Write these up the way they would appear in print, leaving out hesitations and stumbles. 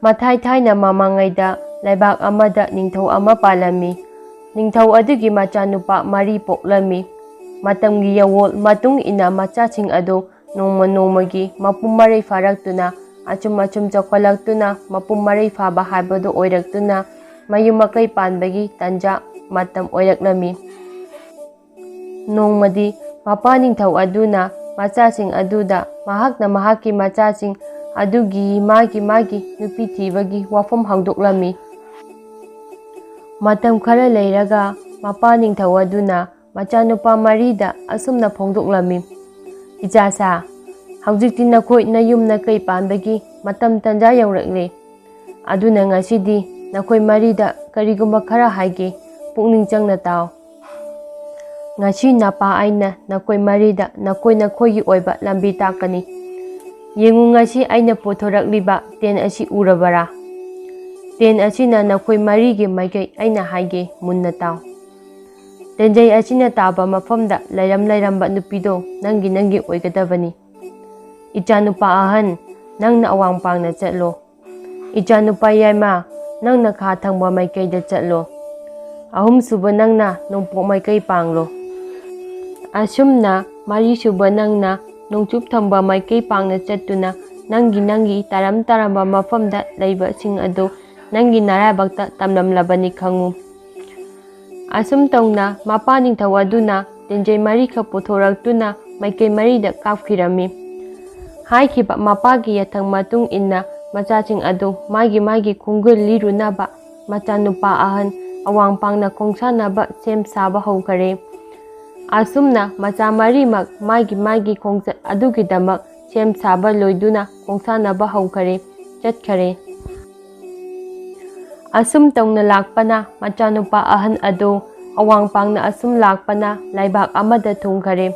Mathai thaina mamangayda laibak amada ningthau ama palami. Ningthau adugi machanupa mari poklami. Matamgi yawol matung ina machaching ado nongma nongmagi mapum maray faraktuna achum chakwalaktuna mapum maray faba haibado oiraktuna mayumakay panbagi tanja matam oiraklami. Nongmadi mapa ningthau aduna machaching aduda mahakna mahaki machaching adugi magi nupi thibagi wafam hangdoklami. Matam khara leiraga mapa ningthau aduna machanupa marida asumna phongdoklami. Ichasa, haujikti nakoi nayum nakai panbagi matam tanja yaurakle. Aduna ngasidi nakoi marida karigumba khara haige pukning changna tao. Ngasi napa aina nakoi marida nakoi oiba lambi takani. Yengu ngasi aina pothorakliba ten asi urabara. Ten asina nakoi marigi maigai aina haige munna tao. Tenjay asina taba mafamda layamba nupido nangi oigadabani. Ichanupa ahan nangna awangpangna chatlo. Ichanupa yayma nangna kha thangba maikaida chatlo. Ahum suba nangna nongpok maikai panglo. Asumna mari suba nangna nongchup thangba maikai pangna chatuna nangi taramba mafamda laiba sing ado nangi narabakta tamlamlabani khangu. Asum tongna mapa ningthau aduna tenjay mari kha pothoraktuna maikai marida kapkhirami. Haikhiba mapagi yathang matung inna machaching ado magi khungul lirunaba machanupa ahan awangpangna khongsanaba sem saba hokare. Asumna macha marimak magi khongsat adugidamak sem saba loiduna khongsanaba hokare chatkhare. Asum tongna lakpana machanupa ahan ado awangpangna asum lakpana laibak amada thungkhare.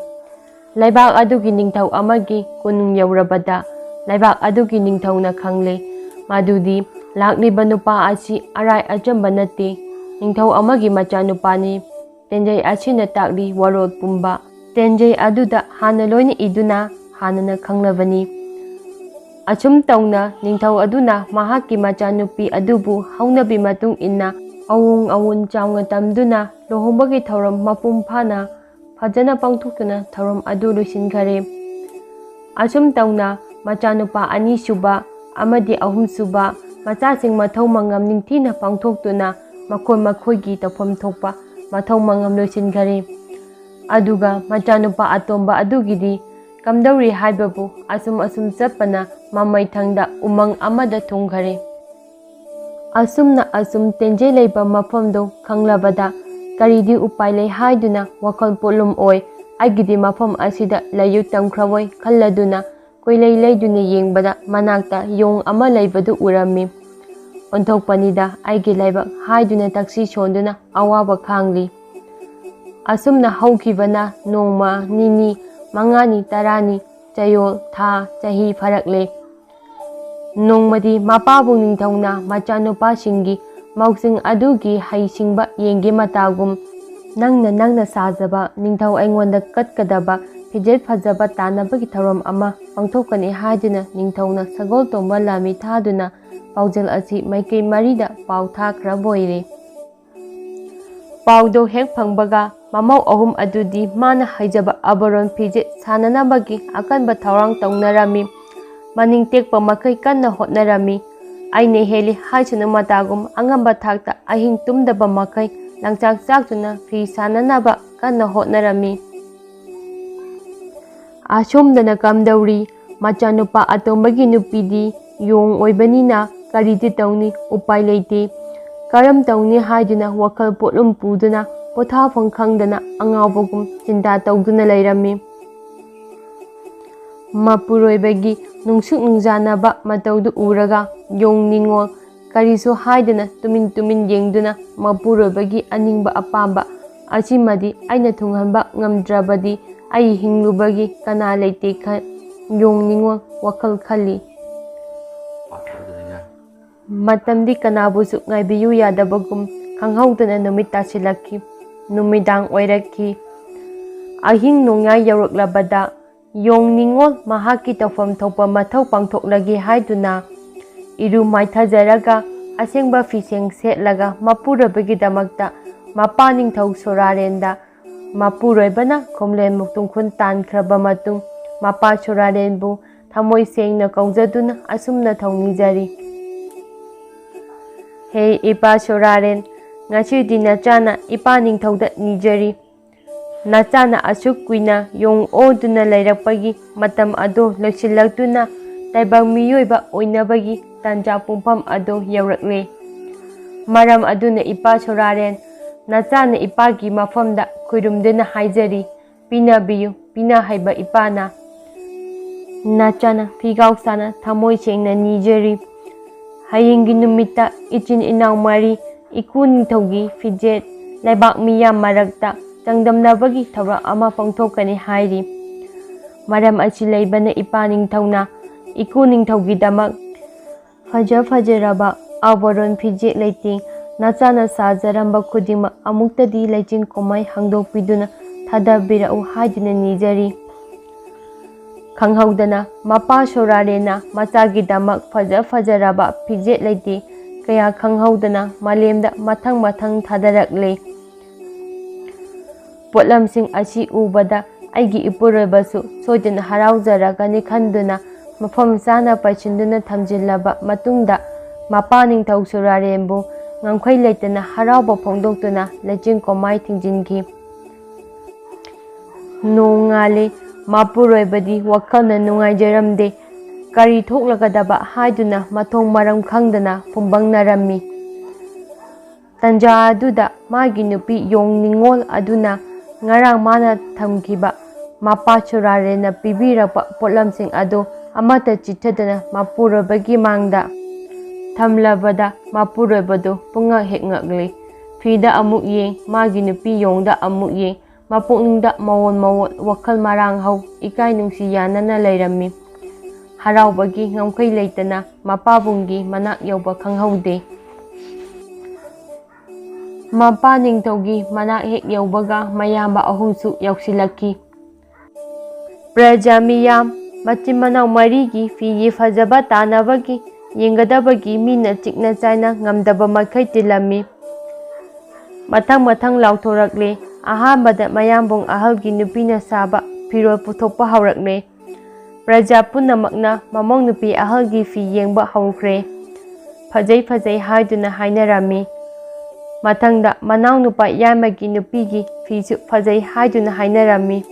Laibak adugi ningthau amagi kunung yaurabada laibak adugi ningthauna khangle madudi lakliba nupa asi arai ajamba nate ningthau amagi machanupani. Tenjay asina takli warol pumba tenjay aduda hana loina iduna hanana khanglabani. Achum tongna ningthau aduna mahaki machanupi adubu haunabi matung inna awun chawnga tamduna lohombagi thauram mapum phana fajana pangthokna thauram adu loisinkhare. Achum tongna machanupa ani suba amadi ahum suba machasing mathau mangam ningthina pangthoktuna makhoigi tafam thokpa mathau mangam loisinkhare. Aduga machanupa atomba adugidi kamdauri haibabu asum chapana mamai thangda umang amada thungkhare. Asumna asum tenjay leiba mafamdo khanglabada karidi upai lei haiduna wakhal polum oi aigidi mafam asida layu tamkhrawoi khalladuna koilei leiduna yengbada manakta yong ama leibadu urami. Onthokpanida aigi laibak haiduna taksi sonduna awaba khangli. Asumna haukibana nongma nini mangani tarani chayol tha chahi farakle. Nongmadi mapabu ningthauna machanupa singi mausing adugi haisingba yengi matagum nangna sajaba ningthau aingonda katkadaba fijet fajaba tanabagi thauram ama pangthokani haiduna ningthauna sagol tomba lami thaduna paujal asi maikai marida pau thakraboire. Paudo hek phangbaga mamau ahum adudi mana haijaba abaron fijet sananabagi akanba thaurang taunarami. Maning tekpa makai kanna hotnarami. Aine heli haisuna matagum angamba thakta ahing tumdaba makai langchak chakjuna fi sananaba kanna hotnarami. Asomdana kamdauri machanupa atombagi nupidi yong oibanina karidi tauni upai leite. Karam tauni haiduna wakhal potlum puduna pothafang khangdana angawbagum chinta tawduna leirami. Mapuroibagi nungsuk nungjanaba matawdu uraga yong ningol karisu haiduna tumin yengduna mapuroibagi aningba apamba asimadi aina thunghanba ngamdrabadi ai hinglubagi kana leite khan yong ningol wakhal khali. Matamdi kanabusu ngaibiyu yadabagum khanghaudana numit tasilakhi. Numidang oirakhi. Ahing nongyai yauruklabada yong ningol mahaki tawfam thokpa mathau pangthoklagi haiduna iru maithajaraga asengba fiseng setlaga mapurabagidamagta mapa ningthau Sorarenda mapuroibana Khomlen Muktungkhun tankraba matung mapa Sorarenbu thamoi sengna kaujaduna asumna thongnijari. He ipa Soraren, ngasidi nachana ipa ningthauda nijari. Nachana asuk kuina yong oduna lairakpagi matam ado loisillatuna taibang miyoiba oinabagi tanja pumpham ado yaurakle. Maram aduna ipa Soraren, nachana ipagi mafamda khurumduna haijari, pinabiyu pina haiba ipana. Nachana figausana thamoi sengna nijari. Hayingi numita ichin inau mari iku ningthaugi fijet laibak miyam marakta changdamnabagi thawrak ama pangthokani hairi. Maram achi leibana ipa ningthauna iku ningthaugidamak fajaraba awaron fijet leiting nachana sajaramba khudima amuktadi leichin komai hangdokpiduna thadabirau haiduna nijari. Khanghaudana mapa Sorarena machagidamak fajaraba fijet leiti kaya khanghaudana malemda mathang thadarakle. Potlamsing asi ubada aigi ipuroibasu soidana harauzaragani khanduna mafam chana paichinduna thamjillaba matungda mapa ningthau Sorarenbu ngangkhoi leitana harauba phongdoktuna leichin komai thingjinki. Nongale mapuroibadi wakhalna nungaijaramde kari thoklagadaba haiduna mathong maram khangdana phumbangnarami. Tanja aduda magi nupi yong ningol aduna ngarang mana thamkiba mapa Sorarena pibirapa potlamsing ado amata chithadana mapuroibagi mangda thamlabada mapuroibado punga hekngakle. Fida amuk yeng magi nupi yongda amuk yeng mapukningda mawon wakhal marang hau ikai nungsi yanana leirami. Haraubagi ngamkhoi leitana mapabunggi manak yauba khanghaude. Mapa ningthaugi manak hek yaubaga mayamba ahumsu yausilakki. Praja miyam machin manau marigi figi fajaba tanabagi yengadabagi mina chikna chaina ngamdaba makhai tilami. Mathang lauthorakle. Ahambada mayambong ahalgi nupina saba firol puthokpa haurakle. Praja punamakna mamong nupi ahalgi fi yengba haukhre. Fajai haiduna hainarami. Mathangda manau nupa yamagi nupigi fisu fajai haiduna hainarami.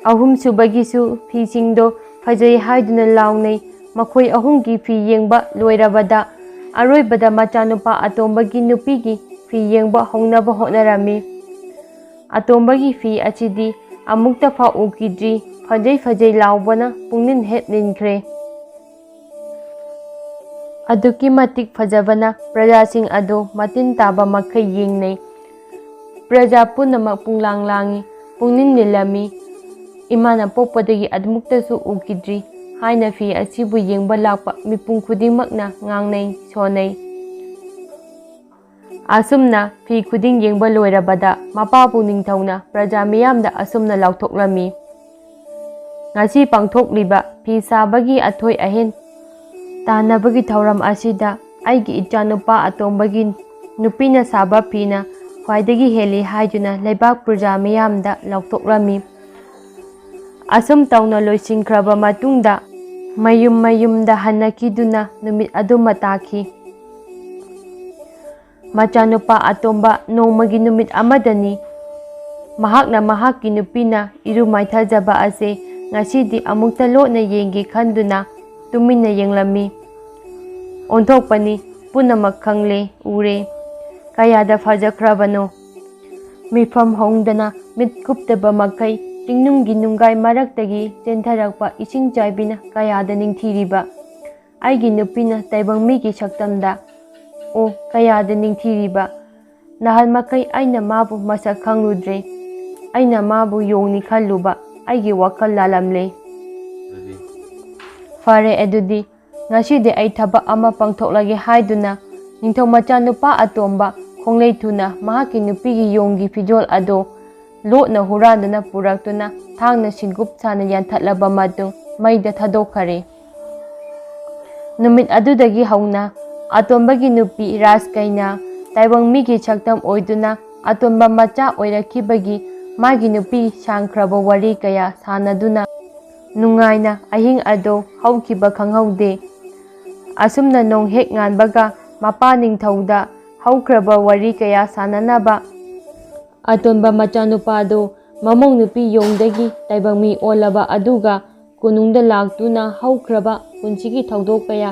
Ahumsubagisu fisingdo fajai haiduna launay makhoi ahumgi fi yengba loirabada aroibada machanupa atombagi nupigi fi yengba hongnaba hotnarami. Atombagi fi achidi amukta fa ukidri fajai laubana pungnin het ninkhre. Aduki matik fajabana prajasing ado matin taba makhai yengnai. Praja punamak punglang-langi pungnin nilami. Imana pokpadagi admuktasu ukidri haina fi asibu yengba lakpa mipung khudingmakna ngangnai sonai. Asumna fi khuding yengba loirabada mapabu ningthauna praja miyamda asumna lauthoklami. Ngasi pangthokliba fi sabagi athoi ahen tanabagi thauram asida aigi ichanupa atombagi nupina saba pina khwaidagi heli haiduna leibak praja miyamda lauthoklami. Asum tauna loisingkhraba matungda mayumda hanakiduna numit adu mataki. Machanupa atomba nongmagi numit amadani mahakna mahakki nupina iru maithajaba ase ngasidi amukta lotna yengi khanduna tumina yenglami. Onthokpani punamak khangle ure kayada fajakhrabano. Mifam hongdana mitkuptaba makai tingnunggi nunggai maraktagi chentharakpa ising chaibina kayada ningthiriba. Aigi nupina taibang migi saktamda o kayada ningthiriba. Nahal makai aina mabu masak khangludre. Aina mabu yongni khalluba aigi wakhal lalamle. Fare adudi ngasidi ai thabak ama pangthoklage haiduna ningthau macha nupa atomba khonglei thuna mahaki nupigi yonggi fijol ado lotna huranduna puraktuna thangna singup sana yanthatlaba matung maida thadokhare. ꯅꯨꯃꯤꯠ ꯑꯗꯨꯗꯒꯤ ꯍꯧꯅ ꯑꯇꯣꯝꯕꯒꯤ ꯅꯨꯄꯤ ꯔꯥꯖꯀꯩꯅ ꯇꯥꯏꯕꯪ ꯃꯤꯒꯤ ꯁꯛꯇꯝ ꯑꯣꯏꯗꯨꯅ ꯑꯇꯣꯝꯕ ꯃꯆꯥ ꯑꯣꯏꯔꯛꯈꯤꯕꯒꯤ ꯃꯥꯒꯤ ꯅꯨꯄꯤ ꯁꯥꯡꯈ꯭ꯔꯕ ꯋꯥꯔꯤ ꯀꯌꯥ ꯁꯥꯟꯅꯗꯨꯅ ꯅꯨꯡꯉꯥꯏꯅ ꯑꯍꯤꯡ ꯑꯗꯨ ꯍꯧꯈꯤꯕ ꯈꯪꯍꯧꯗꯦ꯫ ꯑꯁꯨꯝꯅ ꯅꯣꯡ ꯍꯦꯛ ꯉꯥꯟꯕꯒ ꯃꯄꯥ ꯅꯤꯡꯊꯧꯗ ꯍꯧꯈ꯭ꯔꯕ ꯋꯥꯔꯤ ꯀꯌꯥ ꯁꯥꯟꯅꯅꯕ ꯑꯇꯣꯟꯕ ꯃꯆꯥꯅꯨꯄꯥꯗꯨ ꯃꯃꯧ ꯅꯨꯄꯤ ꯌꯣꯡꯗꯒꯤ ꯇꯥꯏꯕꯪ ꯃꯤ ꯑꯣꯜꯂꯕ ꯑꯗꯨꯒ ꯀꯣꯅꯨꯡꯗ ꯂꯥꯛꯇꯨꯅ ꯍꯧꯈ꯭ꯔꯕ ꯄꯨꯟꯁꯤꯒꯤ ꯊꯧꯗꯣꯛ ꯀꯌꯥ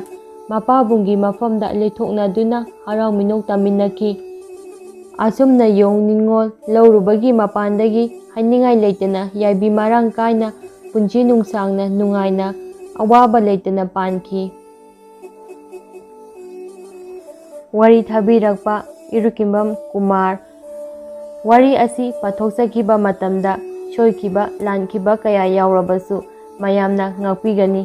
ꯃꯄꯥꯕꯨꯡꯒꯤ ꯃꯐꯝꯗ ꯂꯤꯊꯣꯛꯅꯗꯨꯅ ꯍꯔꯥꯎ ꯃꯤꯅꯣꯛ ꯇꯝꯃꯤꯟꯅꯈꯤ꯫ ꯑꯁꯨꯝꯅ ꯌꯣꯡ ꯅꯤꯡꯉꯣꯜ ꯂꯧꯔꯨꯕꯒꯤ ꯃꯄꯥꯟꯗꯒꯤ ꯍꯥꯏꯅꯤꯡꯉꯥꯏ ꯂꯩꯇꯅ ꯌꯥꯏꯕꯤ ꯃꯔꯥꯡ ꯀꯥꯏꯅ ꯄꯨꯟꯁꯤ ꯅꯨꯡꯁꯥꯡꯅ ꯅꯨꯡꯉꯥꯏꯅ ꯑꯋꯥꯕ ꯂꯩꯇꯅ ꯄꯥꯟꯈꯤ꯫ ꯋꯥꯔꯤ ꯊꯥꯕꯤꯔꯛꯄ ꯏꯔꯨꯀꯤꯝꯕꯝ ꯀꯨꯃꯥꯔ꯫ ꯋꯥꯔꯤ ꯑꯁꯤ ꯄꯥꯊꯣꯛꯆꯈꯤꯕ ꯃꯇꯝꯗ ꯁꯣꯏꯈꯤꯕ ꯂꯥꯟꯈꯤꯕ ꯀꯌꯥ ꯌꯥꯎꯔꯕꯁꯨ ꯃꯌꯥꯝꯅ ꯉꯥꯛꯄꯤꯒꯅꯤ꯫